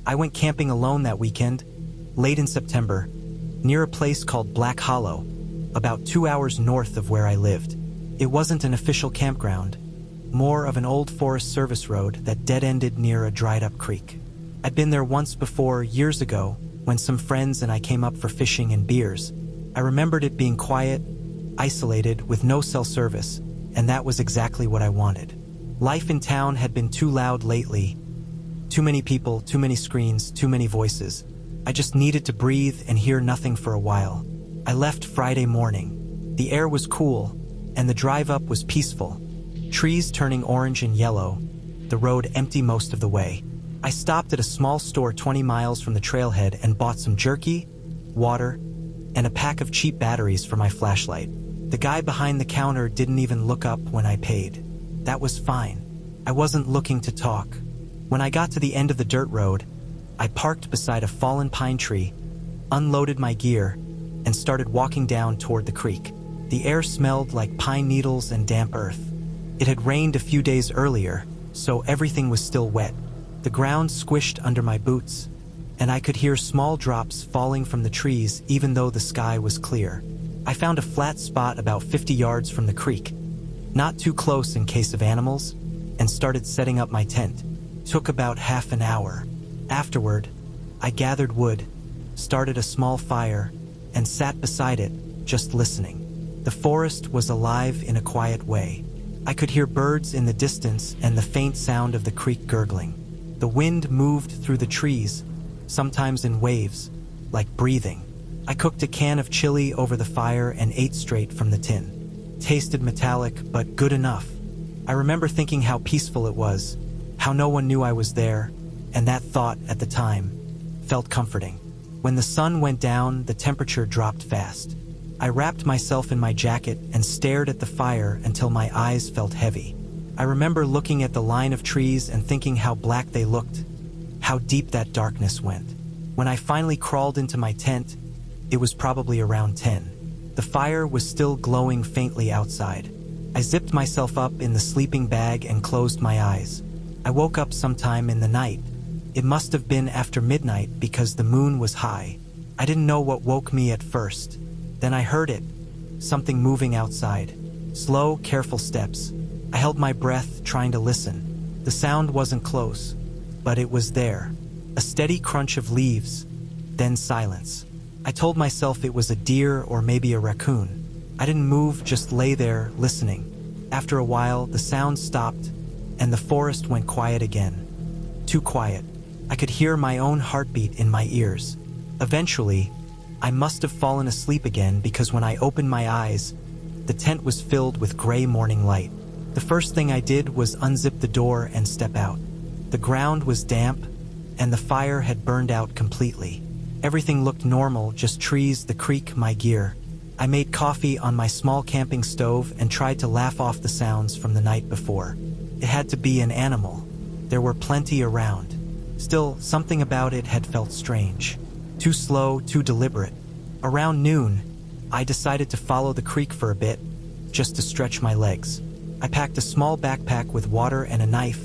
I went camping alone that weekend, late in September, near a place called Black Hollow, about 2 hours north of where I lived. It wasn't an official campground, more of an old Forest Service road that dead-ended near a dried-up creek. I'd been there once before, years ago, when some friends and I came up for fishing and beers. I remembered it being quiet, isolated, with no cell service, and that was exactly what I wanted. Life in town had been too loud lately. Too many people, too many screens, too many voices. I just needed to breathe and hear nothing for a while. I left Friday morning. The air was cool, and the drive up was peaceful. Trees turning orange and yellow, the road empty most of the way. I stopped at a small store 20 miles from the trailhead and bought some jerky, water, and a pack of cheap batteries for my flashlight. The guy behind the counter didn't even look up when I paid. That was fine. I wasn't looking to talk. When I got to the end of the dirt road, I parked beside a fallen pine tree, unloaded my gear, and started walking down toward the creek. The air smelled like pine needles and damp earth. It had rained a few days earlier, so everything was still wet. The ground squished under my boots, and I could hear small drops falling from the trees even though the sky was clear. I found a flat spot about 50 yards from the creek, not too close in case of animals, and started setting up my tent. Took about half an hour. Afterward, I gathered wood, started a small fire, and sat beside it, just listening. The forest was alive in a quiet way. I could hear birds in the distance and the faint sound of the creek gurgling. The wind moved through the trees, sometimes in waves, like breathing. I cooked a can of chili over the fire and ate straight from the tin. Tasted metallic, but good enough. I remember thinking how peaceful it was, how no one knew I was there, and that thought, at the time, felt comforting. When the sun went down, the temperature dropped fast. I wrapped myself in my jacket and stared at the fire until my eyes felt heavy. I remember looking at the line of trees and thinking how black they looked, how deep that darkness went. When I finally crawled into my tent, it was probably around 10. The fire was still glowing faintly outside. I zipped myself up in the sleeping bag and closed my eyes. I woke up sometime in the night. It must have been after midnight because the moon was high. I didn't know what woke me at first. Then I heard it, something moving outside. Slow, careful steps. I held my breath, trying to listen. The sound wasn't close, but it was there. A steady crunch of leaves, then silence. I told myself it was a deer or maybe a raccoon. I didn't move, just lay there, listening. After a while, the sound stopped, and the forest went quiet again. Too quiet. I could hear my own heartbeat in my ears. Eventually, I must have fallen asleep again because when I opened my eyes, the tent was filled with gray morning light. The first thing I did was unzip the door and step out. The ground was damp, and the fire had burned out completely. Everything looked normal, just trees, the creek, my gear. I made coffee on my small camping stove and tried to laugh off the sounds from the night before. It had to be an animal. There were plenty around. Still, something about it had felt strange. Too slow, too deliberate. Around noon, I decided to follow the creek for a bit, just to stretch my legs. I packed a small backpack with water and a knife,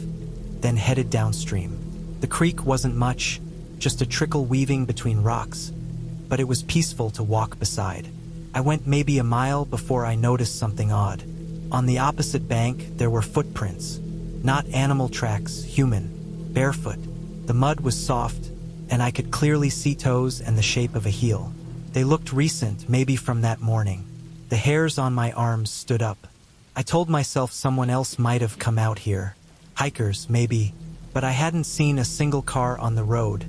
then headed downstream. The creek wasn't much, just a trickle weaving between rocks, but it was peaceful to walk beside. I went maybe a mile before I noticed something odd. On the opposite bank, there were footprints. Not animal tracks, human, barefoot. The mud was soft, and I could clearly see toes and the shape of a heel. They looked recent, maybe from that morning. The hairs on my arms stood up. I told myself someone else might have come out here. Hikers, maybe, but I hadn't seen a single car on the road,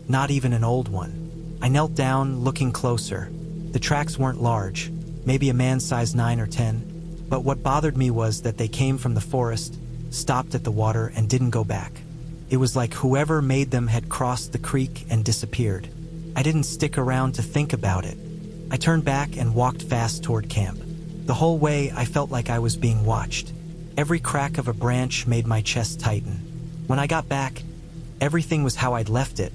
not even an old one. I knelt down, looking closer. The tracks weren't large, maybe a man size 9 or 10, but what bothered me was that they came from the forest, stopped at the water, and didn't go back. It was like whoever made them had crossed the creek and disappeared. I didn't stick around to think about it. I turned back and walked fast toward camp. The whole way I felt like I was being watched. Every crack of a branch made my chest tighten. When I got back, everything was how I'd left it,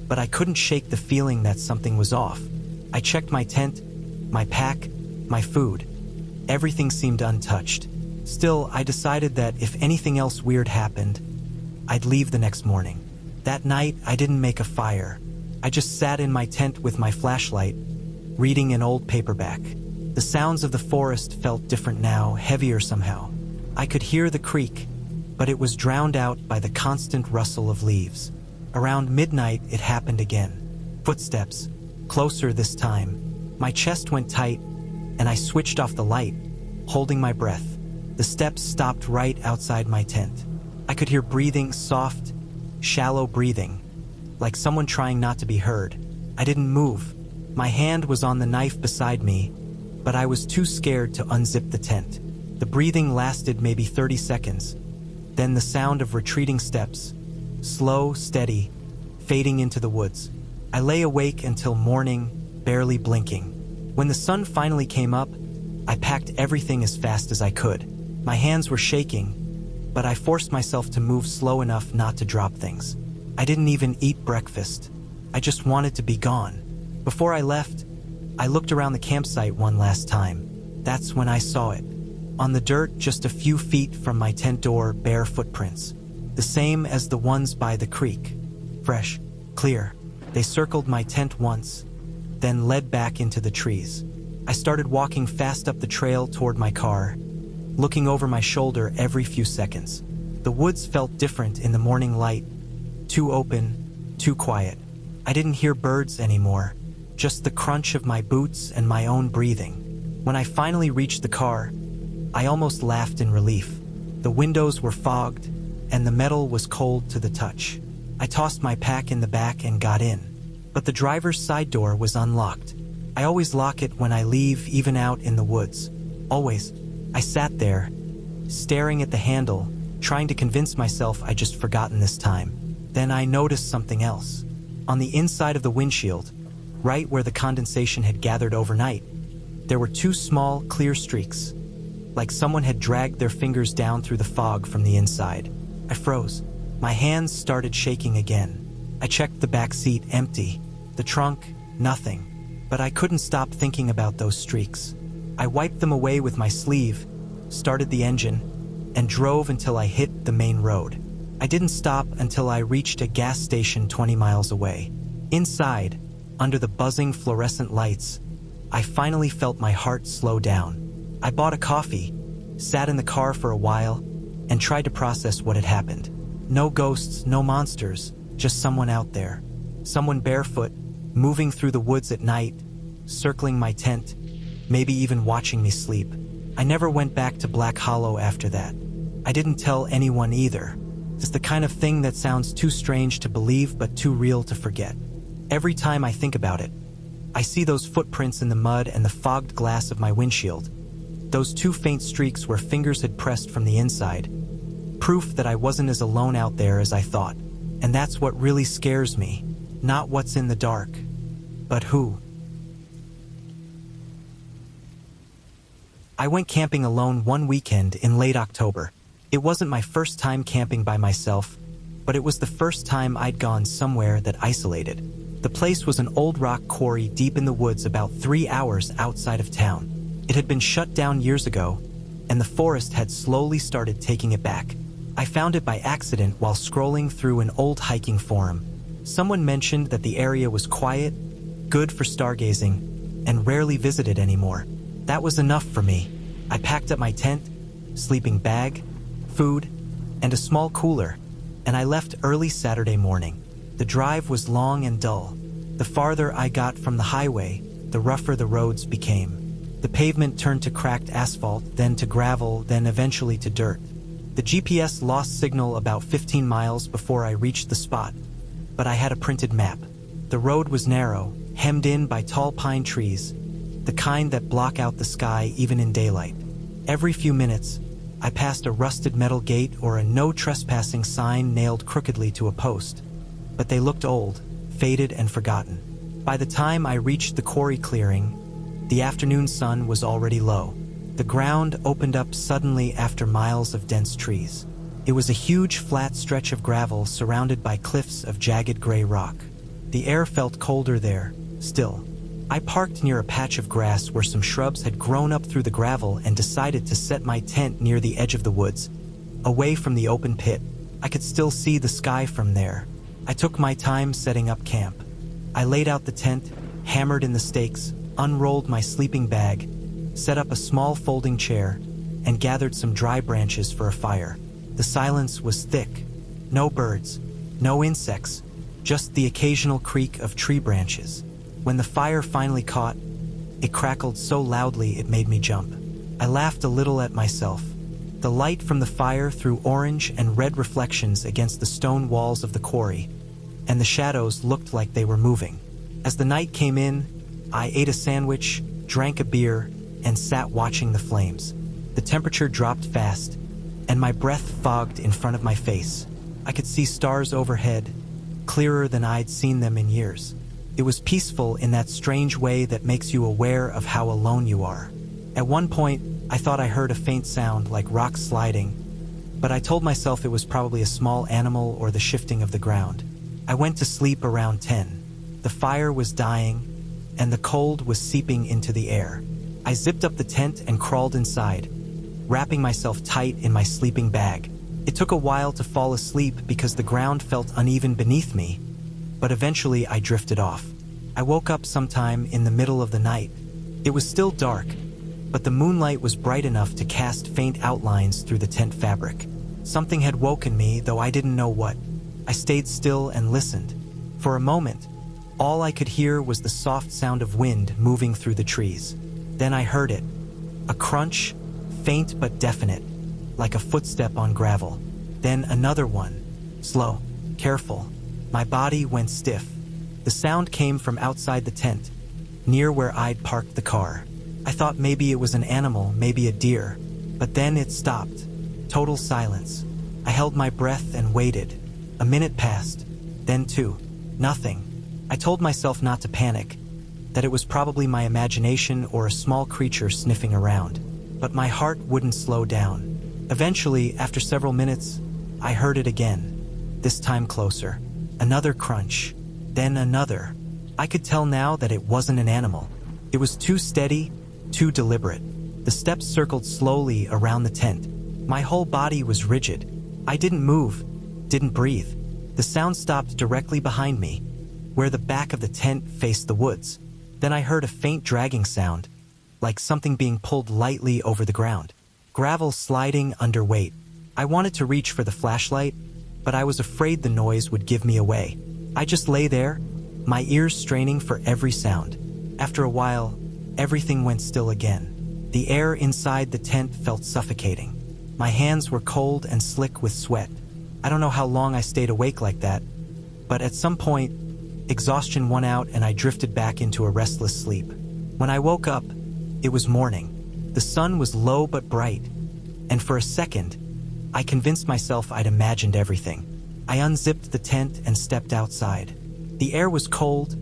but I couldn't shake the feeling that something was off. I checked my tent, my pack, my food. Everything seemed untouched. Still, I decided that if anything else weird happened, I'd leave the next morning. That night, I didn't make a fire. I just sat in my tent with my flashlight, reading an old paperback. The sounds of the forest felt different now, heavier somehow. I could hear the creek, but it was drowned out by the constant rustle of leaves. Around midnight, it happened again. Footsteps, closer this time. My chest went tight, and I switched off the light, holding my breath. The steps stopped right outside my tent. I could hear breathing, soft, shallow breathing, like someone trying not to be heard. I didn't move. My hand was on the knife beside me, but I was too scared to unzip the tent. The breathing lasted maybe 30 seconds. Then the sound of retreating steps, slow, steady, fading into the woods. I lay awake until morning, barely blinking. When the sun finally came up, I packed everything as fast as I could. My hands were shaking, but I forced myself to move slow enough not to drop things. I didn't even eat breakfast. I just wanted to be gone. Before I left, I looked around the campsite one last time. That's when I saw it. On the dirt, just a few feet from my tent door, bare footprints. The same as the ones by the creek. Fresh, clear. They circled my tent once, then led back into the trees. I started walking fast up the trail toward my car, looking over my shoulder every few seconds. The woods felt different in the morning light. Too open, too quiet. I didn't hear birds anymore, just the crunch of my boots and my own breathing. When I finally reached the car, I almost laughed in relief. The windows were fogged, and the metal was cold to the touch. I tossed my pack in the back and got in, but the driver's side door was unlocked. I always lock it when I leave, even out in the woods. Always. I sat there, staring at the handle, trying to convince myself I'd just forgotten this time. Then I noticed something else. On the inside of the windshield, right where the condensation had gathered overnight, there were two small, clear streaks, like someone had dragged their fingers down through the fog from the inside. I froze. My hands started shaking again. I checked the back seat, empty. The trunk, nothing. But I couldn't stop thinking about those streaks. I wiped them away with my sleeve, started the engine, and drove until I hit the main road. I didn't stop until I reached a gas station 20 miles away. Inside, under the buzzing fluorescent lights, I finally felt my heart slow down. I bought a coffee, sat in the car for a while, and tried to process what had happened. No ghosts, no monsters, just someone out there. Someone barefoot, moving through the woods at night, circling my tent, maybe even watching me sleep. I never went back to Black Hollow after that. I didn't tell anyone either. It's the kind of thing that sounds too strange to believe but too real to forget. Every time I think about it, I see those footprints in the mud and the fogged glass of my windshield. Those two faint streaks where fingers had pressed from the inside. Proof that I wasn't as alone out there as I thought. And that's what really scares me. Not what's in the dark, but who. I went camping alone one weekend in late October. It wasn't my first time camping by myself, but it was the first time I'd gone somewhere that isolated. The place was an old rock quarry deep in the woods about 3 hours outside of town. It had been shut down years ago, and the forest had slowly started taking it back. I found it by accident while scrolling through an old hiking forum. Someone mentioned that the area was quiet, good for stargazing, and rarely visited anymore. That was enough for me. I packed up my tent, sleeping bag, food, and a small cooler, and I left early Saturday morning. The drive was long and dull. The farther I got from the highway, the rougher the roads became. The pavement turned to cracked asphalt, then to gravel, then eventually to dirt. The GPS lost signal about 15 miles before I reached the spot, but I had a printed map. The road was narrow, hemmed in by tall pine trees, the kind that block out the sky even in daylight. Every few minutes, I passed a rusted metal gate or a no trespassing sign nailed crookedly to a post, but they looked old, faded, and forgotten. By the time I reached the quarry clearing, the afternoon sun was already low. The ground opened up suddenly after miles of dense trees. It was a huge flat stretch of gravel surrounded by cliffs of jagged gray rock. The air felt colder there, still. I parked near a patch of grass where some shrubs had grown up through the gravel and decided to set my tent near the edge of the woods, away from the open pit. I could still see the sky from there, I took my time setting up camp. I laid out the tent, hammered in the stakes, unrolled my sleeping bag, set up a small folding chair, and gathered some dry branches for a fire. The silence was thick. No birds, no insects, just the occasional creak of tree branches. When the fire finally caught, it crackled so loudly it made me jump. I laughed a little at myself. The light from the fire threw orange and red reflections against the stone walls of the quarry, and the shadows looked like they were moving. As the night came in, I ate a sandwich, drank a beer, and sat watching the flames. The temperature dropped fast, and my breath fogged in front of my face. I could see stars overhead, clearer than I'd seen them in years. It was peaceful in that strange way that makes you aware of how alone you are. At one point, I thought I heard a faint sound like rocks sliding, but I told myself it was probably a small animal or the shifting of the ground. I went to sleep around 10. The fire was dying, and the cold was seeping into the air. I zipped up the tent and crawled inside, wrapping myself tight in my sleeping bag. It took a while to fall asleep because the ground felt uneven beneath me, but eventually I drifted off. I woke up sometime in the middle of the night. It was still dark, but the moonlight was bright enough to cast faint outlines through the tent fabric. Something had woken me, though I didn't know what. I stayed still and listened. For a moment, all I could hear was the soft sound of wind moving through the trees. Then I heard it. A crunch, faint but definite, like a footstep on gravel. Then another one, slow, careful. My body went stiff. The sound came from outside the tent, near where I'd parked the car. I thought maybe it was an animal, maybe a deer, but then it stopped. Total silence. I held my breath and waited. A minute passed, then two. Nothing. I told myself not to panic, that it was probably my imagination or a small creature sniffing around. But my heart wouldn't slow down. Eventually, after several minutes, I heard it again, this time closer. Another crunch, then another. I could tell now that it wasn't an animal. It was too steady, too deliberate. The steps circled slowly around the tent. My whole body was rigid. I didn't move, didn't breathe. The sound stopped directly behind me, where the back of the tent faced the woods. Then I heard a faint dragging sound, like something being pulled lightly over the ground. Gravel sliding under weight. I wanted to reach for the flashlight, but I was afraid the noise would give me away. I just lay there, my ears straining for every sound. After a while, everything went still again. The air inside the tent felt suffocating. My hands were cold and slick with sweat. I don't know how long I stayed awake like that, but at some point, exhaustion won out and I drifted back into a restless sleep. When I woke up, it was morning. The sun was low but bright, and for a second, I convinced myself I'd imagined everything. I unzipped the tent and stepped outside. The air was cold,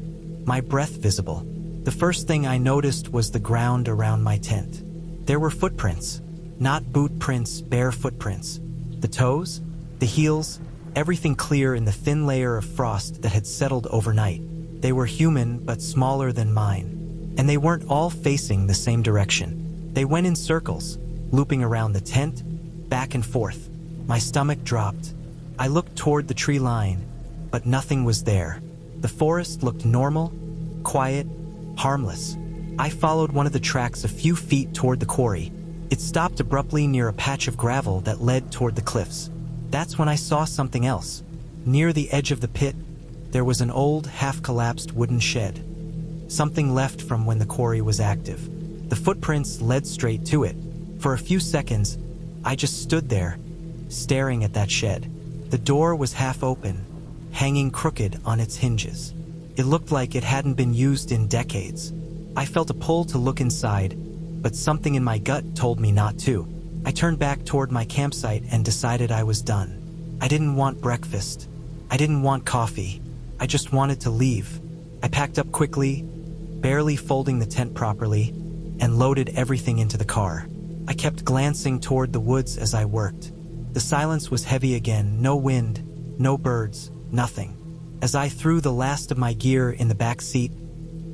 my breath visible. The first thing I noticed was the ground around my tent. There were footprints, not boot prints, bare footprints. The toes, the heels, everything clear in the thin layer of frost that had settled overnight. They were human but smaller than mine, and they weren't all facing the same direction. They went in circles, looping around the tent, back and forth. My stomach dropped. I looked toward the tree line, but nothing was there. The forest looked normal, quiet, harmless. I followed one of the tracks a few feet toward the quarry. It stopped abruptly near a patch of gravel that led toward the cliffs. That's when I saw something else. Near the edge of the pit, there was an old, half-collapsed wooden shed. Something left from when the quarry was active. The footprints led straight to it. For a few seconds, I just stood there, staring at that shed. The door was half open, hanging crooked on its hinges. It looked like it hadn't been used in decades. I felt a pull to look inside, but something in my gut told me not to. I turned back toward my campsite and decided I was done. I didn't want breakfast. I didn't want coffee. I just wanted to leave. I packed up quickly, barely folding the tent properly, and loaded everything into the car. I kept glancing toward the woods as I worked. The silence was heavy again, no wind, no birds, nothing. As I threw the last of my gear in the back seat,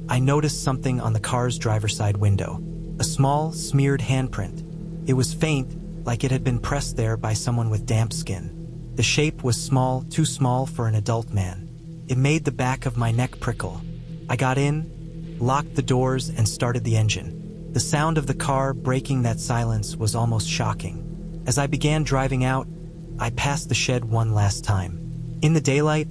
I noticed something on the car's driver's side window. A small, smeared handprint. It was faint, like it had been pressed there by someone with damp skin. The shape was small, too small for an adult man. It made the back of my neck prickle. I got in, locked the doors, and started the engine. The sound of the car breaking that silence was almost shocking. As I began driving out, I passed the shed one last time. In the daylight,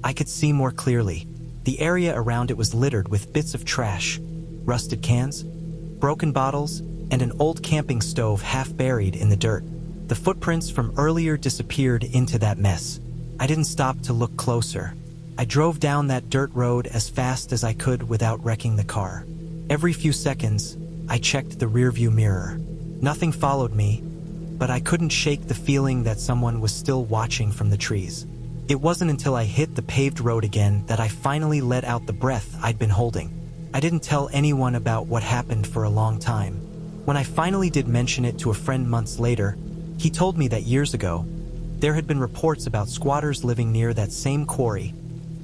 I could see more clearly. The area around it was littered with bits of trash, rusted cans, broken bottles, and an old camping stove half buried in the dirt. The footprints from earlier disappeared into that mess. I didn't stop to look closer. I drove down that dirt road as fast as I could without wrecking the car. Every few seconds, I checked the rearview mirror. Nothing followed me, but I couldn't shake the feeling that someone was still watching from the trees. It wasn't until I hit the paved road again that I finally let out the breath I'd been holding. I didn't tell anyone about what happened for a long time. When I finally did mention it to a friend months later, he told me that years ago, there had been reports about squatters living near that same quarry,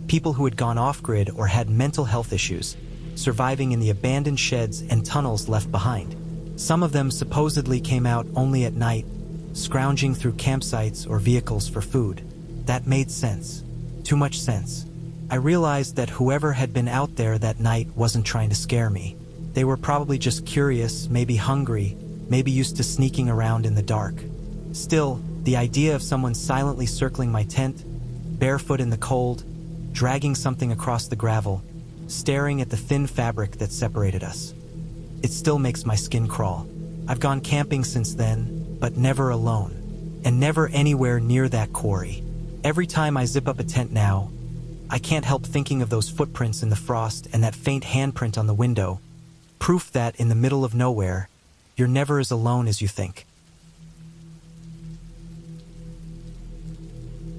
people who had gone off-grid or had mental health issues, surviving in the abandoned sheds and tunnels left behind. Some of them supposedly came out only at night, scrounging through campsites or vehicles for food. That made sense. Too much sense. I realized that whoever had been out there that night wasn't trying to scare me. They were probably just curious, maybe hungry, maybe used to sneaking around in the dark. Still, the idea of someone silently circling my tent, barefoot in the cold, dragging something across the gravel, staring at the thin fabric that separated us. It still makes my skin crawl. I've gone camping since then, but never alone, and never anywhere near that quarry. Every time I zip up a tent now, I can't help thinking of those footprints in the frost and that faint handprint on the window, proof that in the middle of nowhere, you're never as alone as you think.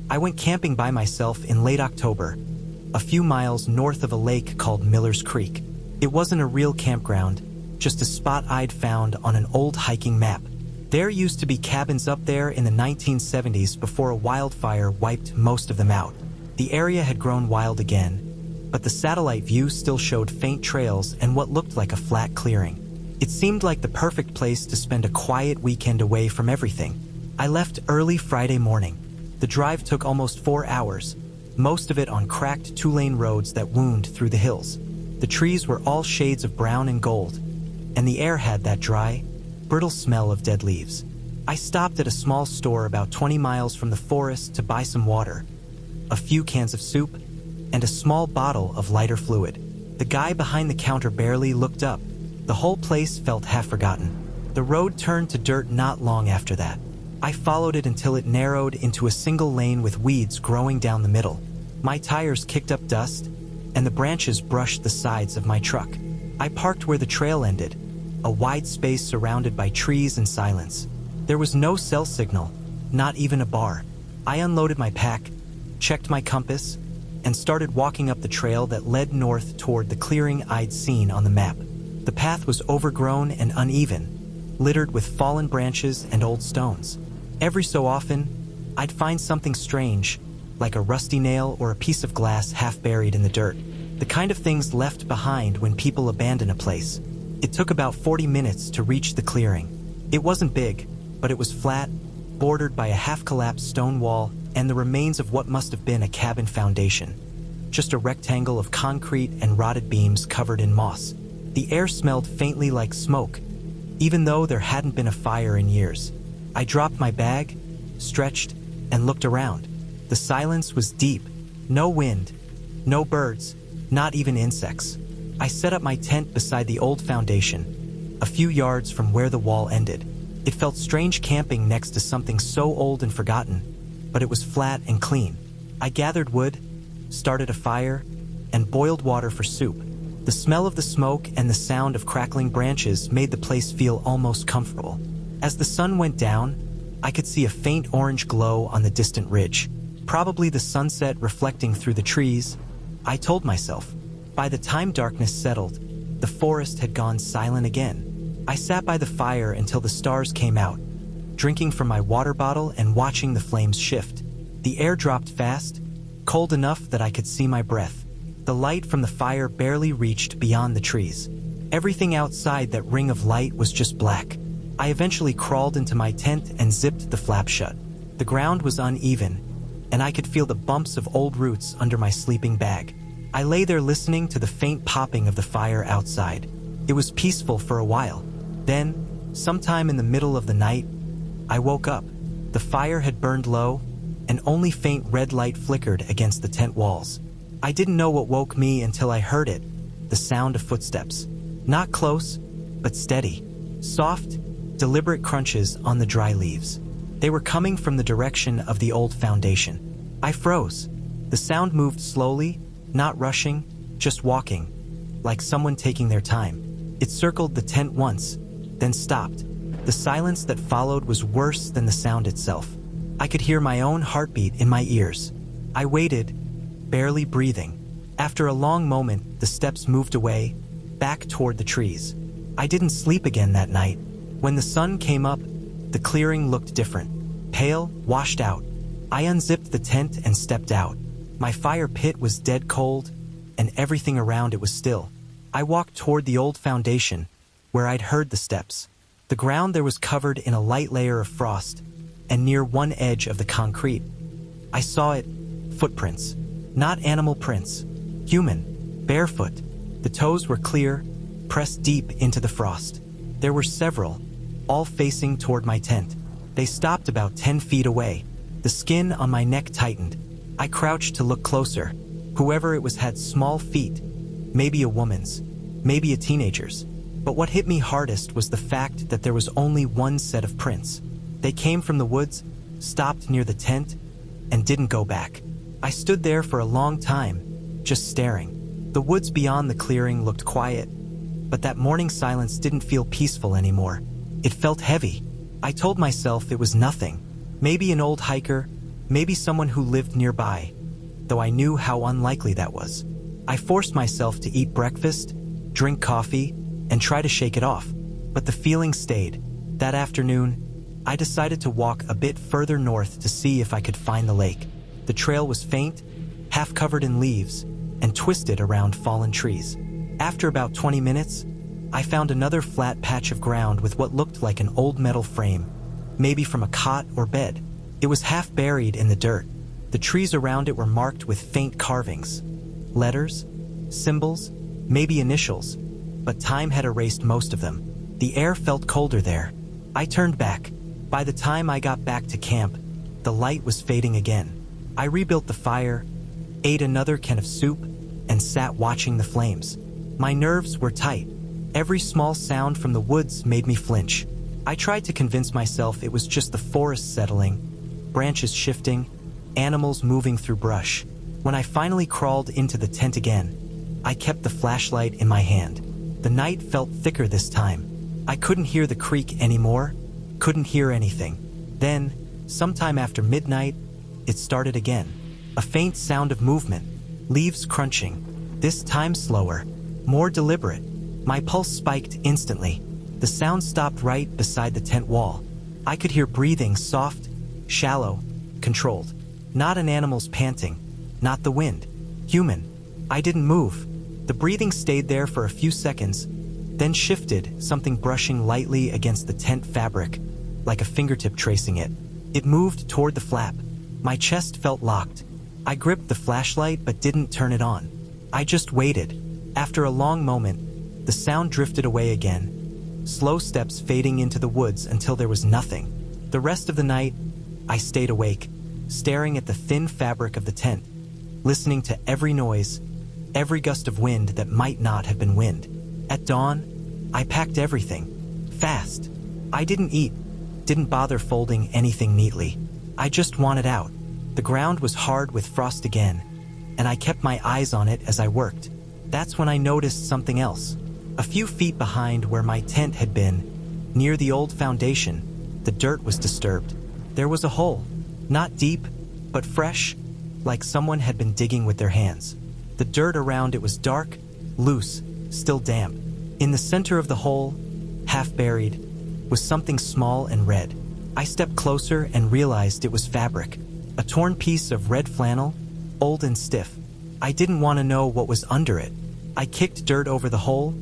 I went camping by myself in late October, a few miles north of a lake called Miller's Creek. It wasn't a real campground, just a spot I'd found on an old hiking map. There used to be cabins up there in the 1970s before a wildfire wiped most of them out. The area had grown wild again, but the satellite view still showed faint trails and what looked like a flat clearing. It seemed like the perfect place to spend a quiet weekend away from everything. I left early Friday morning. The drive took almost 4 hours, most of it on cracked two-lane roads that wound through the hills. The trees were all shades of brown and gold, and the air had that dry, brittle smell of dead leaves. I stopped at a small store about 20 miles from the forest to buy some water, a few cans of soup, and a small bottle of lighter fluid. The guy behind the counter barely looked up. The whole place felt half forgotten. The road turned to dirt not long after that. I followed it until it narrowed into a single lane with weeds growing down the middle. My tires kicked up dust, and the branches brushed the sides of my truck. I parked where the trail ended, a wide space surrounded by trees and silence. There was no cell signal, not even a bar. I unloaded my pack, checked my compass, and started walking up the trail that led north toward the clearing I'd seen on the map. The path was overgrown and uneven, littered with fallen branches and old stones. Every so often, I'd find something strange, like a rusty nail or a piece of glass half buried in the dirt. The kind of things left behind when people abandon a place. It took about 40 minutes to reach the clearing. It wasn't big, but it was flat, bordered by a half-collapsed stone wall and the remains of what must have been a cabin foundation. Just a rectangle of concrete and rotted beams covered in moss. The air smelled faintly like smoke, even though there hadn't been a fire in years. I dropped my bag, stretched, and looked around. The silence was deep. No wind, no birds, not even insects. I set up my tent beside the old foundation, a few yards from where the wall ended. It felt strange camping next to something so old and forgotten, but it was flat and clean. I gathered wood, started a fire, and boiled water for soup. The smell of the smoke and the sound of crackling branches made the place feel almost comfortable. As the sun went down, I could see a faint orange glow on the distant ridge, probably the sunset reflecting through the trees. I told myself. By the time darkness settled, the forest had gone silent again. I sat by the fire until the stars came out, drinking from my water bottle and watching the flames shift. The air dropped fast, cold enough that I could see my breath. The light from the fire barely reached beyond the trees. Everything outside that ring of light was just black. I eventually crawled into my tent and zipped the flap shut. The ground was uneven, and I could feel the bumps of old roots under my sleeping bag. I lay there listening to the faint popping of the fire outside. It was peaceful for a while. Then, sometime in the middle of the night, I woke up. The fire had burned low, and only faint red light flickered against the tent walls. I didn't know what woke me until I heard it, the sound of footsteps. Not close, but steady. Soft, deliberate crunches on the dry leaves. They were coming from the direction of the old foundation. I froze. The sound moved slowly, not rushing, just walking, like someone taking their time. It circled the tent once, then stopped. The silence that followed was worse than the sound itself. I could hear my own heartbeat in my ears. I waited, barely breathing. After a long moment, the steps moved away, back toward the trees. I didn't sleep again that night. When the sun came up, the clearing looked different. Pale, washed out. I unzipped the tent and stepped out. My fire pit was dead cold, and everything around it was still. I walked toward the old foundation, where I'd heard the steps. The ground there was covered in a light layer of frost, and near one edge of the concrete, I saw it, footprints. Not animal prints. Human, barefoot. The toes were clear, pressed deep into the frost. There were several, all facing toward my tent. They stopped about 10 feet away. The skin on my neck tightened. I crouched to look closer. Whoever it was had small feet, maybe a woman's, maybe a teenager's. But what hit me hardest was the fact that there was only one set of prints. They came from the woods, stopped near the tent, and didn't go back. I stood there for a long time, just staring. The woods beyond the clearing looked quiet, but that morning silence didn't feel peaceful anymore. It felt heavy. I told myself it was nothing. Maybe an old hiker, maybe someone who lived nearby, though I knew how unlikely that was. I forced myself to eat breakfast, drink coffee, and try to shake it off, but the feeling stayed. That afternoon, I decided to walk a bit further north to see if I could find the lake. The trail was faint, half covered in leaves, and twisted around fallen trees. After about 20 minutes, I found another flat patch of ground with what looked like an old metal frame, maybe from a cot or bed. It was half buried in the dirt. The trees around it were marked with faint carvings. Letters, symbols, maybe initials, but time had erased most of them. The air felt colder there. I turned back. By the time I got back to camp, the light was fading again. I rebuilt the fire, ate another can of soup, and sat watching the flames. My nerves were tight. Every small sound from the woods made me flinch. I tried to convince myself it was just the forest settling, branches shifting, animals moving through brush. When I finally crawled into the tent again, I kept the flashlight in my hand. The night felt thicker this time. I couldn't hear the creek anymore, couldn't hear anything. Then, sometime after midnight, it started again. A faint sound of movement, leaves crunching, this time slower, more deliberate. My pulse spiked instantly. The sound stopped right beside the tent wall. I could hear breathing, soft, shallow, controlled. Not an animal's panting, not the wind. Human. I didn't move. The breathing stayed there for a few seconds, then shifted, something brushing lightly against the tent fabric, like a fingertip tracing it. It moved toward the flap. My chest felt locked. I gripped the flashlight but didn't turn it on. I just waited. After a long moment, the sound drifted away again, slow steps fading into the woods until there was nothing. The rest of the night, I stayed awake, staring at the thin fabric of the tent, listening to every noise, every gust of wind that might not have been wind. At dawn, I packed everything, fast. I didn't eat, didn't bother folding anything neatly. I just wanted out. The ground was hard with frost again, and I kept my eyes on it as I worked. That's when I noticed something else. A few feet behind where my tent had been, near the old foundation, the dirt was disturbed. There was a hole, not deep, but fresh, like someone had been digging with their hands. The dirt around it was dark, loose, still damp. In the center of the hole, half buried, was something small and red. I stepped closer and realized it was fabric, a torn piece of red flannel, old and stiff. I didn't want to know what was under it. I kicked dirt over the hole,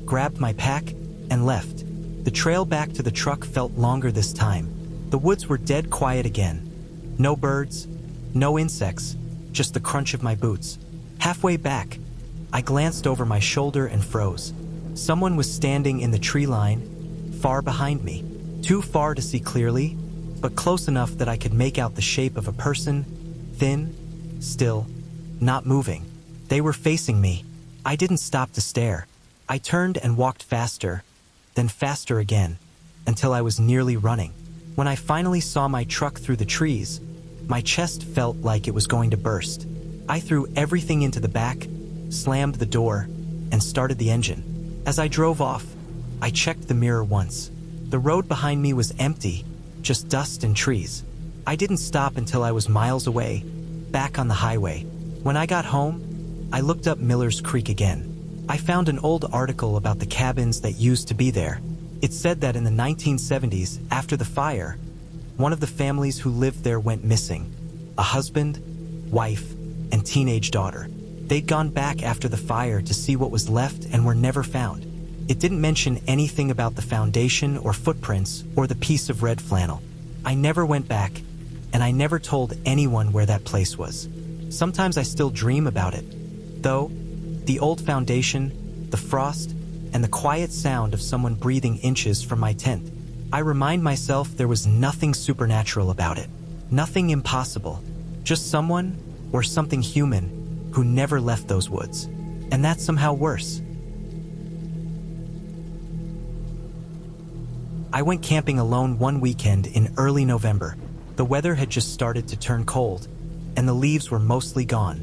grabbed my pack, and left. The trail back to the truck felt longer this time. The woods were dead quiet again. No birds, No insects, just the crunch of my boots. Halfway back, I glanced over my shoulder and froze. Someone was standing in the tree line, far behind me. Too far to see clearly, but close enough that I could make out the shape of a person, thin, still, not moving. They were facing me. I didn't stop to stare. I turned and walked faster, then faster again, until I was nearly running. When I finally saw my truck through the trees, my chest felt like it was going to burst. I threw everything into the back, slammed the door, and started the engine. As I drove off, I checked the mirror once. The road behind me was empty, just dust and trees. I didn't stop until I was miles away, back on the highway. When I got home, I looked up Miller's Creek again. I found an old article about the cabins that used to be there. It said that in the 1970s, after the fire, one of the families who lived there went missing. A husband, wife, and teenage daughter. They'd gone back after the fire to see what was left and were never found. It didn't mention anything about the foundation or footprints or the piece of red flannel. I never went back, and I never told anyone where that place was. Sometimes I still dream about it. Though, the old foundation, the frost, and the quiet sound of someone breathing inches from my tent, I remind myself there was nothing supernatural about it. Nothing impossible. Just someone, or something human, who never left those woods. And that's somehow worse. I went camping alone one weekend in early November. The weather had just started to turn cold, and the leaves were mostly gone,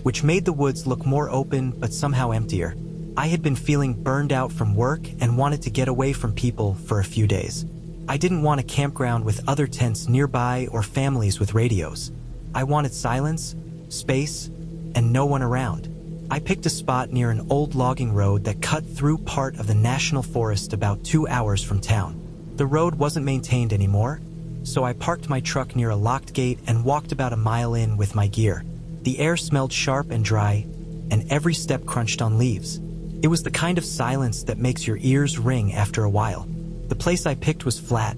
which made the woods look more open but somehow emptier. I had been feeling burned out from work and wanted to get away from people for a few days. I didn't want a campground with other tents nearby or families with radios. I wanted silence, space, and no one around. I picked a spot near an old logging road that cut through part of the national forest about 2 hours from town. The road wasn't maintained anymore, so I parked my truck near a locked gate and walked about a mile in with my gear. The air smelled sharp and dry, and every step crunched on leaves. It was the kind of silence that makes your ears ring after a while. The place I picked was flat,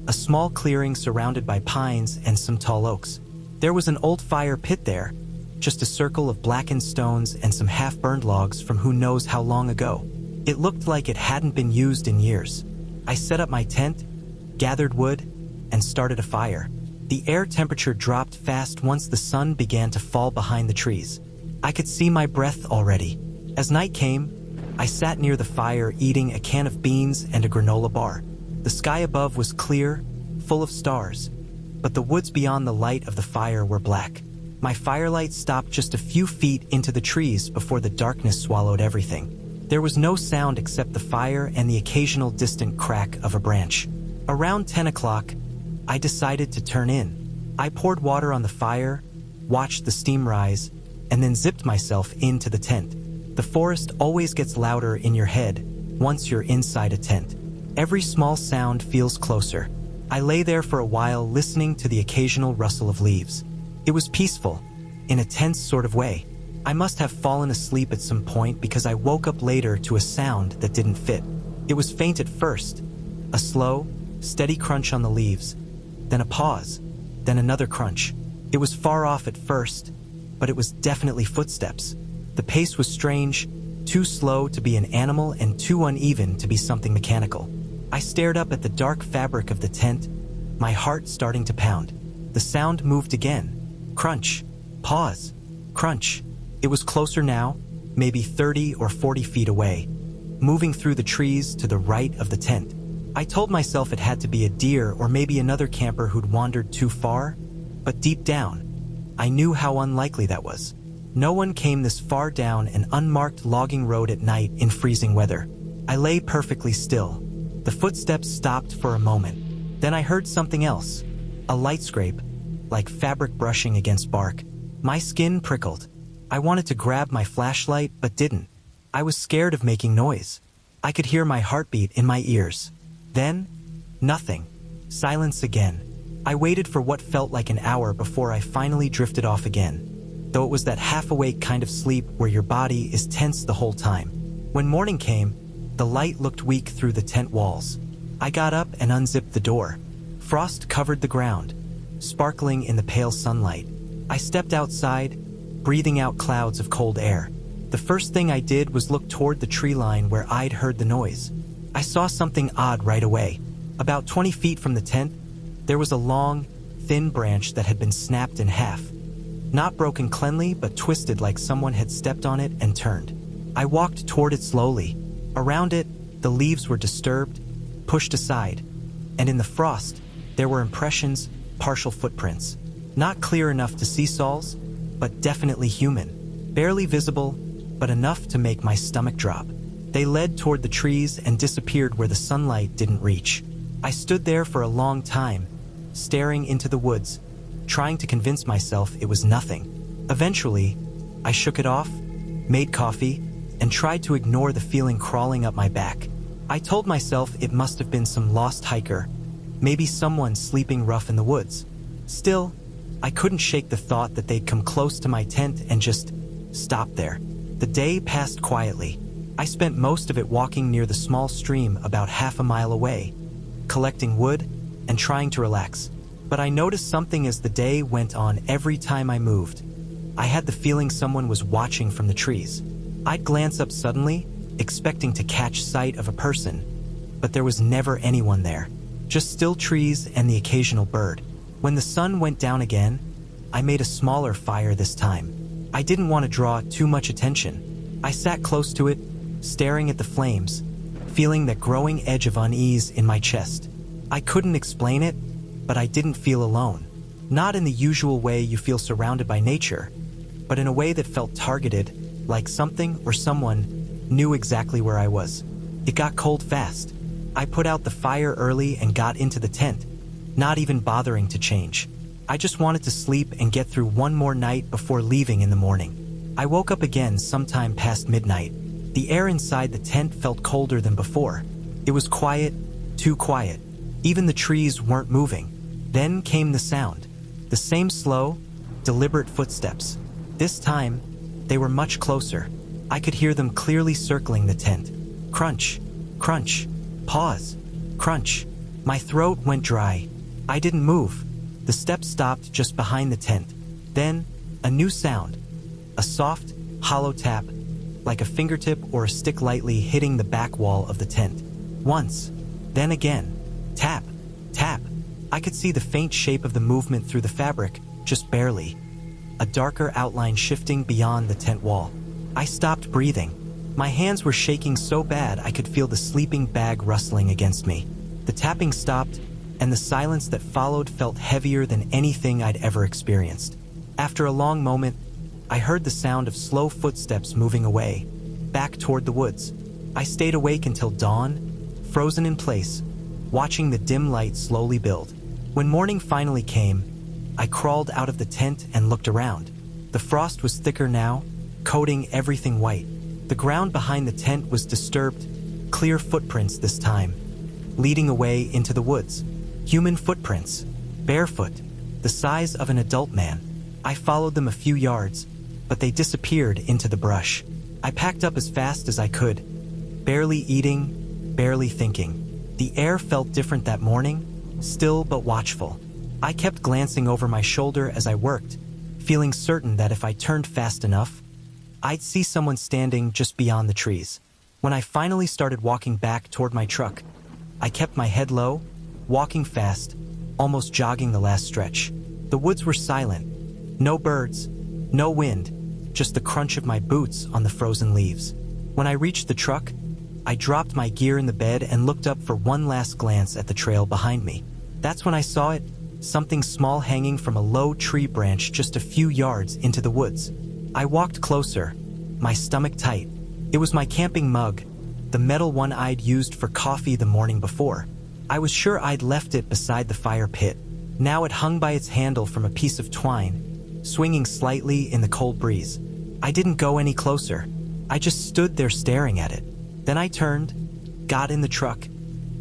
a small clearing surrounded by pines and some tall oaks. There was an old fire pit there, just a circle of blackened stones and some half-burned logs from who knows how long ago. It looked like it hadn't been used in years. I set up my tent, gathered wood, and started a fire. The air temperature dropped fast once the sun began to fall behind the trees. I could see my breath already. As night came, I sat near the fire eating a can of beans and a granola bar. The sky above was clear, full of stars, but the woods beyond the light of the fire were black. My firelight stopped just a few feet into the trees before the darkness swallowed everything. There was no sound except the fire and the occasional distant crack of a branch. Around 10 o'clock, I decided to turn in. I poured water on the fire, watched the steam rise, and then zipped myself into the tent. The forest always gets louder in your head once you're inside a tent. Every small sound feels closer. I lay there for a while listening to the occasional rustle of leaves. It was peaceful, in a tense sort of way. I must have fallen asleep at some point because I woke up later to a sound that didn't fit. It was faint at first, a slow, steady crunch on the leaves, then a pause, then another crunch. It was far off at first, but it was definitely footsteps. The pace was strange, too slow to be an animal and too uneven to be something mechanical. I stared up at the dark fabric of the tent, my heart starting to pound. The sound moved again. Crunch, pause, crunch. It was closer now, maybe 30 or 40 feet away, moving through the trees to the right of the tent. I told myself it had to be a deer or maybe another camper who'd wandered too far, but deep down, I knew how unlikely that was. No one came this far down an unmarked logging road at night in freezing weather. I lay perfectly still. The footsteps stopped for a moment. Then I heard something else, a light scrape, like fabric brushing against bark. My skin prickled. I wanted to grab my flashlight, but didn't. I was scared of making noise. I could hear my heartbeat in my ears. Then, nothing. Silence again. I waited for what felt like an hour before I finally drifted off again, though it was that half-awake kind of sleep where your body is tense the whole time. When morning came, the light looked weak through the tent walls. I got up and unzipped the door. Frost covered the ground, sparkling in the pale sunlight. I stepped outside, breathing out clouds of cold air. The first thing I did was look toward the tree line where I'd heard the noise. I saw something odd right away. About 20 feet from the tent, there was a long, thin branch that had been snapped in half. Not broken cleanly, but twisted like someone had stepped on it and turned. I walked toward it slowly. Around it, the leaves were disturbed, pushed aside, and in the frost, there were impressions, partial footprints. Not clear enough to see Saul's, but definitely human. Barely visible, but enough to make my stomach drop. They led toward the trees and disappeared where the sunlight didn't reach. I stood there for a long time, staring into the woods, trying to convince myself it was nothing. Eventually, I shook it off, made coffee, and tried to ignore the feeling crawling up my back. I told myself it must have been some lost hiker, maybe someone sleeping rough in the woods. Still, I couldn't shake the thought that they'd come close to my tent and just stop there. The day passed quietly. I spent most of it walking near the small stream about half a mile away, collecting wood and trying to relax. But I noticed something as the day went on. Every time I moved, I had the feeling someone was watching from the trees. I'd glance up suddenly, expecting to catch sight of a person, but there was never anyone there. Just still trees and the occasional bird. When the sun went down again, I made a smaller fire this time. I didn't want to draw too much attention. I sat close to it, staring at the flames, feeling that growing edge of unease in my chest. I couldn't explain it, but I didn't feel alone. Not in the usual way you feel surrounded by nature, but in a way that felt targeted, like something or someone knew exactly where I was. It got cold fast. I put out the fire early and got into the tent, not even bothering to change. I just wanted to sleep and get through one more night before leaving in the morning. I woke up again sometime past midnight. The air inside the tent felt colder than before. It was quiet, too quiet. Even the trees weren't moving. Then came the sound. The same slow, deliberate footsteps. This time, they were much closer. I could hear them clearly circling the tent. Crunch, crunch, pause, crunch. My throat went dry. I didn't move. The steps stopped just behind the tent. Then, a new sound. A soft, hollow tap, like a fingertip or a stick lightly hitting the back wall of the tent. Once, then again. Tap, tap. I could see the faint shape of the movement through the fabric, just barely. A darker outline shifting beyond the tent wall. I stopped breathing. My hands were shaking so bad I could feel the sleeping bag rustling against me. The tapping stopped, and the silence that followed felt heavier than anything I'd ever experienced. After a long moment, I heard the sound of slow footsteps moving away, back toward the woods. I stayed awake until dawn, frozen in place, watching the dim light slowly build. When morning finally came, I crawled out of the tent and looked around. The frost was thicker now, coating everything white. The ground behind the tent was disturbed, clear footprints this time, leading away into the woods. Human footprints, barefoot, the size of an adult man. I followed them a few yards, but they disappeared into the brush. I packed up as fast as I could, barely eating, barely thinking. The air felt different that morning, still but watchful. I kept glancing over my shoulder as I worked, feeling certain that if I turned fast enough, I'd see someone standing just beyond the trees. When I finally started walking back toward my truck, I kept my head low, walking fast, almost jogging the last stretch. The woods were silent. No birds, no wind, just the crunch of my boots on the frozen leaves. When I reached the truck, I dropped my gear in the bed and looked up for one last glance at the trail behind me. That's when I saw it, something small hanging from a low tree branch just a few yards into the woods. I walked closer, my stomach tight. It was my camping mug, the metal one I'd used for coffee the morning before. I was sure I'd left it beside the fire pit. Now it hung by its handle from a piece of twine, swinging slightly in the cold breeze. I didn't go any closer. I just stood there staring at it. Then I turned, got in the truck,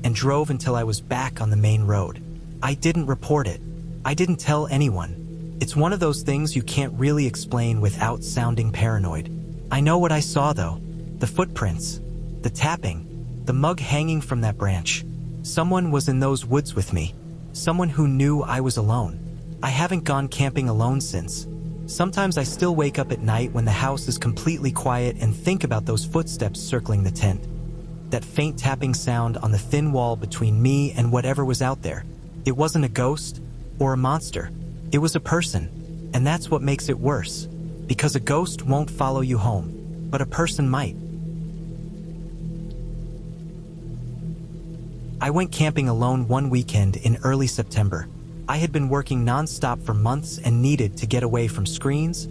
and drove until I was back on the main road. I didn't report it. I didn't tell anyone. It's one of those things you can't really explain without sounding paranoid. I know what I saw though. The footprints, the tapping, the mug hanging from that branch. Someone was in those woods with me. Someone who knew I was alone. I haven't gone camping alone since. Sometimes I still wake up at night when the house is completely quiet and think about those footsteps circling the tent. That faint tapping sound on the thin wall between me and whatever was out there. It wasn't a ghost or a monster. It was a person. And that's what makes it worse. Because a ghost won't follow you home, but a person might. I went camping alone one weekend in early September. I had been working non-stop for months and needed to get away from screens,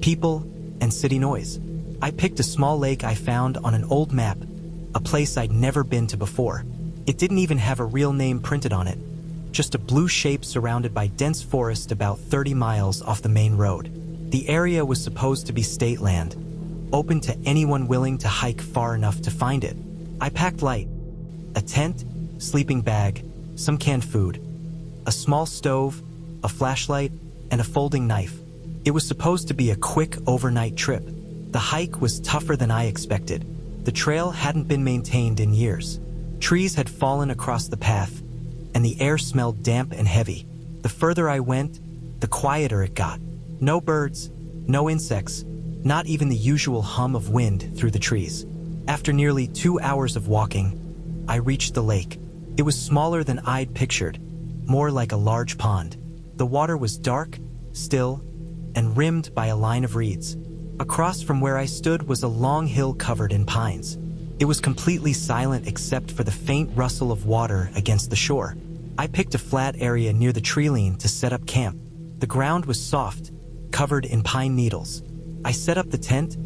people, and city noise. I picked a small lake I found on an old map, a place I'd never been to before. It didn't even have a real name printed on it, just a blue shape surrounded by dense forest about 30 miles off the main road. The area was supposed to be state land, open to anyone willing to hike far enough to find it. I packed light: a tent, sleeping bag, some canned food, a small stove, a flashlight, and a folding knife. It was supposed to be a quick overnight trip. The hike was tougher than I expected. The trail hadn't been maintained in years. Trees had fallen across the path, and the air smelled damp and heavy. The further I went, the quieter it got. No birds, no insects, not even the usual hum of wind through the trees. After nearly 2 hours of walking, I reached the lake. It was smaller than I'd pictured, more like a large pond. The water was dark, still, and rimmed by a line of reeds. Across from where I stood was a long hill covered in pines. It was completely silent except for the faint rustle of water against the shore. I picked a flat area near the tree-line to set up camp. The ground was soft, covered in pine needles. I set up the tent,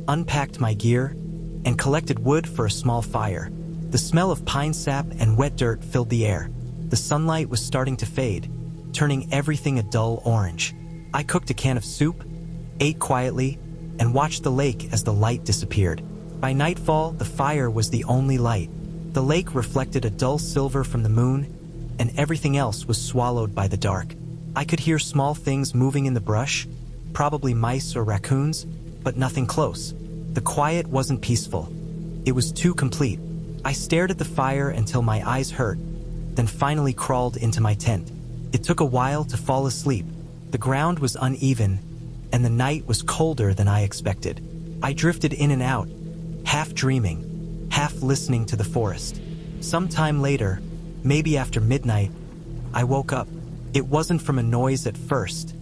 unpacked my gear, and collected wood for a small fire. The smell of pine sap and wet dirt filled the air. The sunlight was starting to fade, turning everything a dull orange. I cooked a can of soup, ate quietly, and watched the lake as the light disappeared. By nightfall, the fire was the only light. The lake reflected a dull silver from the moon, and everything else was swallowed by the dark. I could hear small things moving in the brush, probably mice or raccoons, but nothing close. The quiet wasn't peaceful. It was too complete. I stared at the fire until my eyes hurt, then finally crawled into my tent. It took a while to fall asleep. The ground was uneven, and the night was colder than I expected. I drifted in and out, half dreaming, half listening to the forest. Sometime later, maybe after midnight, I woke up. It wasn't from a noise at first.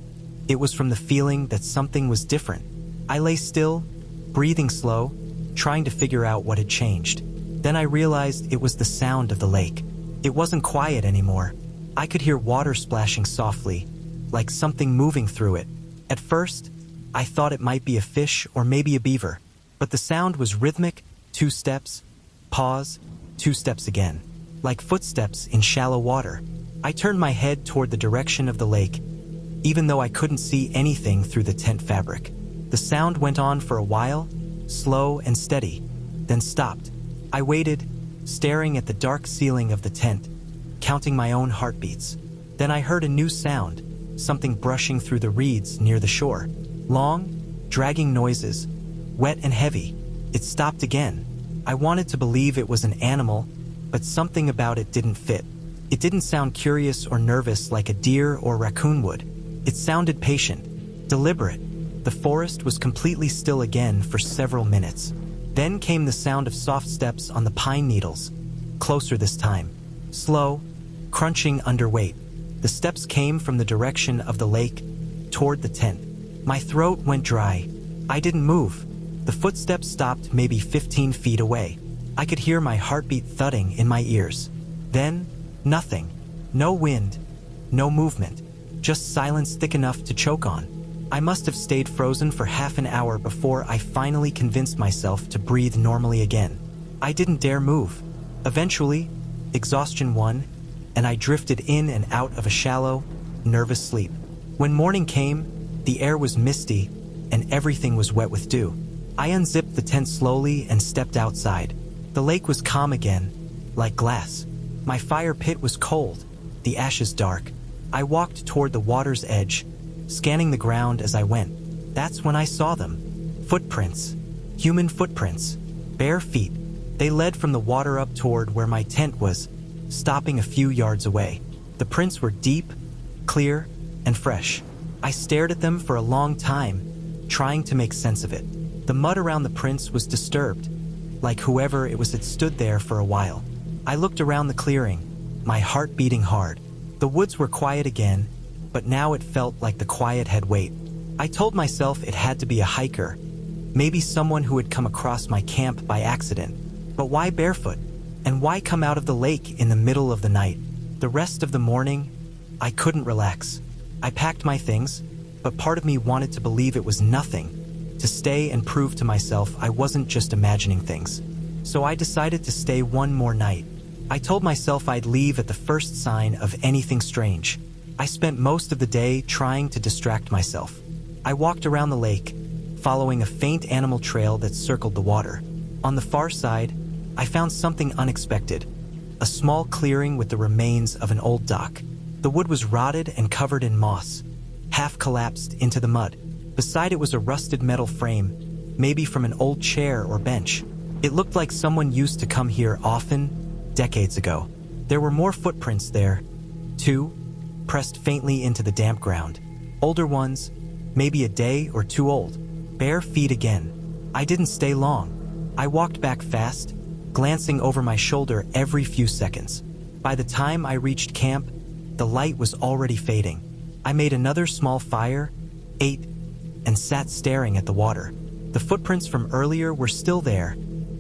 It was from the feeling that something was different. I lay still, breathing slow, trying to figure out what had changed. Then I realized it was the sound of the lake. It wasn't quiet anymore. I could hear water splashing softly, like something moving through it. At first, I thought it might be a fish or maybe a beaver, but the sound was rhythmic: 2 steps, pause, 2 steps again, like footsteps in shallow water. I turned my head toward the direction of the lake, even though I couldn't see anything through the tent fabric. The sound went on for a while, slow and steady, then stopped. I waited, staring at the dark ceiling of the tent, counting my own heartbeats. Then I heard a new sound, something brushing through the reeds near the shore. Long, dragging noises, wet and heavy. It stopped again. I wanted to believe it was an animal, but something about it didn't fit. It didn't sound curious or nervous like a deer or raccoon would. It sounded patient, deliberate. The forest was completely still again for several minutes. Then came the sound of soft steps on the pine needles, closer this time. Slow, crunching under weight. The steps came from the direction of the lake, toward the tent. My throat went dry. I didn't move. The footsteps stopped maybe 15 feet away. I could hear my heartbeat thudding in my ears. Then, nothing. No wind, no movement, just silence thick enough to choke on. I must have stayed frozen for half an hour before I finally convinced myself to breathe normally again. I didn't dare move. Eventually, exhaustion won, and I drifted in and out of a shallow, nervous sleep. When morning came, the air was misty, and everything was wet with dew. I unzipped the tent slowly and stepped outside. The lake was calm again, like glass. My fire pit was cold, the ashes dark. I walked toward the water's edge, scanning the ground as I went. That's when I saw them. Footprints. Human footprints. Bare feet. They led from the water up toward where my tent was, stopping a few yards away. The prints were deep, clear, and fresh. I stared at them for a long time, trying to make sense of it. The mud around the prints was disturbed, like whoever it was had stood there for a while. I looked around the clearing, my heart beating hard. The woods were quiet again, but now it felt like the quiet had weight. I told myself it had to be a hiker, maybe someone who had come across my camp by accident. But why barefoot? And why come out of the lake in the middle of the night? The rest of the morning, I couldn't relax. I packed my things, but part of me wanted to believe it was nothing, to stay and prove to myself I wasn't just imagining things. So I decided to stay one more night. I told myself I'd leave at the first sign of anything strange. I spent most of the day trying to distract myself. I walked around the lake, following a faint animal trail that circled the water. On the far side, I found something unexpected, a small clearing with the remains of an old dock. The wood was rotted and covered in moss, half collapsed into the mud. Beside it was a rusted metal frame, maybe from an old chair or bench. It looked like someone used to come here often, decades ago. There were more footprints there, too, pressed faintly into the damp ground. Older ones, maybe a day or two old. Bare feet again. I didn't stay long. I walked back fast, glancing over my shoulder every few seconds. By the time I reached camp, the light was already fading. I made another small fire, ate, and sat staring at the water. The footprints from earlier were still there,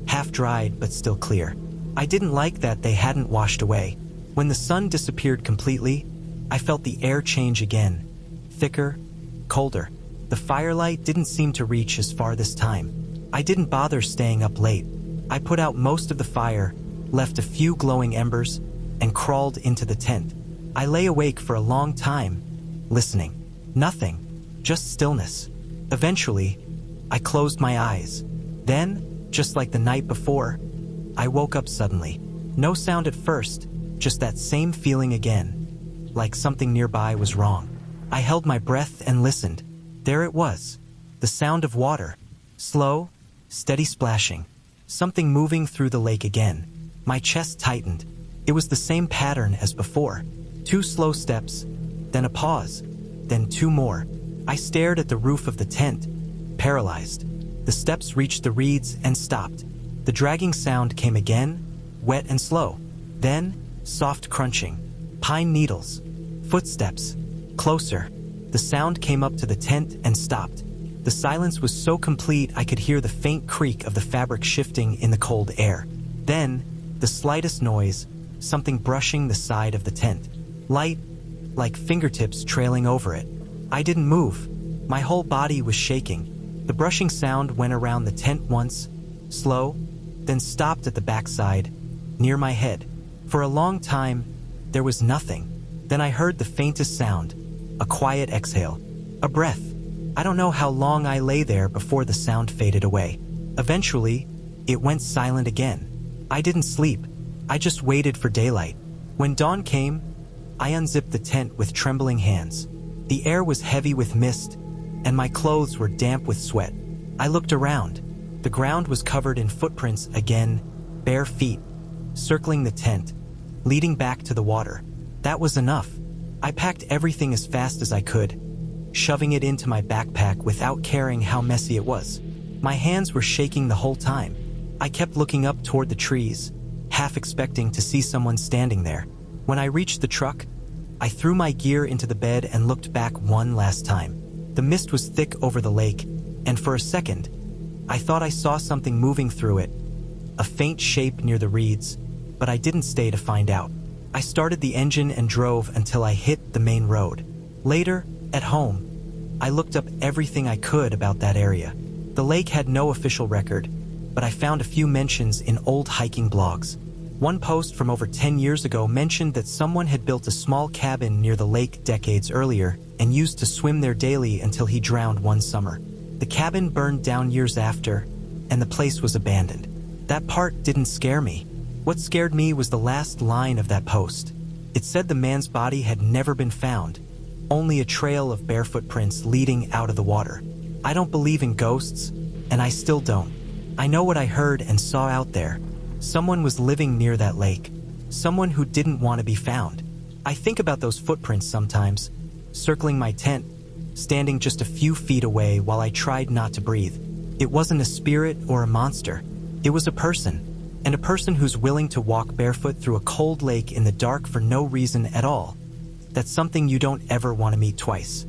half dried but still clear. I didn't like that they hadn't washed away. When the sun disappeared completely, I felt the air change again, thicker, colder. The firelight didn't seem to reach as far this time. I didn't bother staying up late. I put out most of the fire, left a few glowing embers, and crawled into the tent. I lay awake for a long time, listening. Nothing, just stillness. Eventually, I closed my eyes. Then, just like the night before, I woke up suddenly. No sound at first, just that same feeling again, like something nearby was wrong. I held my breath and listened. There it was, the sound of water, slow, steady splashing, something moving through the lake again. My chest tightened. It was the same pattern as before. 2 slow steps, then a pause, then 2 more. I stared at the roof of the tent, paralyzed. The steps reached the reeds and stopped. The dragging sound came again, wet and slow. Then, soft crunching, pine needles, footsteps, closer. The sound came up to the tent and stopped. The silence was so complete I could hear the faint creak of the fabric shifting in the cold air. Then, the slightest noise, something brushing the side of the tent. Light, like fingertips trailing over it. I didn't move. My whole body was shaking. The brushing sound went around the tent once, slow, then stopped at the backside, near my head. For a long time, there was nothing. Then I heard the faintest sound, a quiet exhale, a breath. I don't know how long I lay there before the sound faded away. Eventually, it went silent again. I didn't sleep. I just waited for daylight. When dawn came, I unzipped the tent with trembling hands. The air was heavy with mist, and my clothes were damp with sweat. I looked around. The ground was covered in footprints again, bare feet, circling the tent, leading back to the water. That was enough. I packed everything as fast as I could, shoving it into my backpack without caring how messy it was. My hands were shaking the whole time. I kept looking up toward the trees, half expecting to see someone standing there. When I reached the truck, I threw my gear into the bed and looked back one last time. The mist was thick over the lake, and for a second, I thought I saw something moving through it, a faint shape near the reeds, but I didn't stay to find out. I started the engine and drove until I hit the main road. Later, at home, I looked up everything I could about that area. The lake had no official record, but I found a few mentions in old hiking blogs. One post from over 10 years ago mentioned that someone had built a small cabin near the lake decades earlier and used to swim there daily until he drowned one summer. The cabin burned down years after, and the place was abandoned. That part didn't scare me. What scared me was the last line of that post. It said the man's body had never been found, only a trail of bare footprints leading out of the water. I don't believe in ghosts, and I still don't. I know what I heard and saw out there. Someone was living near that lake. Someone who didn't want to be found. I think about those footprints sometimes, circling my tent, standing just a few feet away while I tried not to breathe. It wasn't a spirit or a monster. It was a person, and a person who's willing to walk barefoot through a cold lake in the dark for no reason at all. That's something you don't ever want to meet twice.